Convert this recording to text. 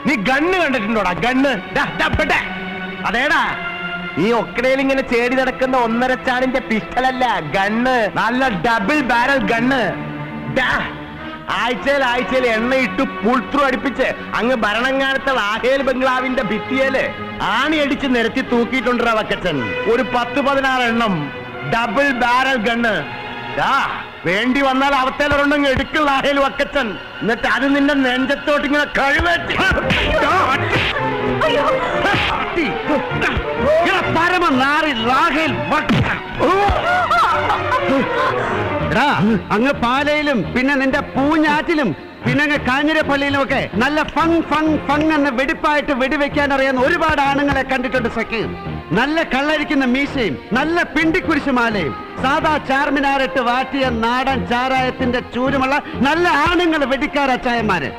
നീ gun കണ്ടിട്ടുണ്ടോടാ? Gun അതേടാ, ഈ ഒക്കടയിൽ ഇങ്ങനെ ചേടി നടക്കുന്ന 1.5 ചാണിന്റെ പിസ്റ്റലല്ല, ഗണ്ണ്. നല്ല ഡബിൾ ബാരൽ ഗണ്ണ്. ആഴ്ചയിൽ എണ്ണയിട്ട് പുൾത്രൂ അടുപ്പിച്ച് അങ്ങ് ഭരണങ്ങാനത്തെ ആഹേൽ ബംഗ്ലാവിന്റെ ഭിത്തിയേല് ആണിയടിച്ച് നിരത്തി തൂക്കിയിട്ടുണ്ടാ വക്കച്ചൻ. ഒരു 10-16 എണ്ണം ഡബിൾ ബാരൽ ഗണ്ണ്. വേണ്ടി വന്നാൽ അവത്തേലൊരെണ്ണം എടുക്കുള്ള ആഹേൽ വക്കച്ചൻ. എന്നിട്ട് അത് നിന്റെ നെഞ്ചത്തോട്ട് ഇങ്ങനെ കഴിവേറ്റി അങ്ങ് പാലയിലും പിന്നെ നിന്റെ പൂഞ്ഞാറ്റിലും പിന്നെ അങ്ങ് കാഞ്ഞിരപ്പള്ളിയിലും ഒക്കെ നല്ല ഫങ് എന്ന വെടിപ്പായിട്ട് വെടിവെക്കാൻ അറിയാവുന്ന ഒരുപാട് ആണുങ്ങളെ കണ്ടിട്ടുണ്ട് സഖി. നല്ല കള്ളരിക്കുന്ന മീശയും നല്ല പിണ്ടിക്കുരിശുമാലയും സാധാ ചാർമിനാറിട്ട് വാറ്റിയ നാടൻ ചാരായത്തിന്റെ ചൂരുമുള്ള നല്ല ആണുങ്ങൾ വെടിക്കാരച്ചായന്മാര്.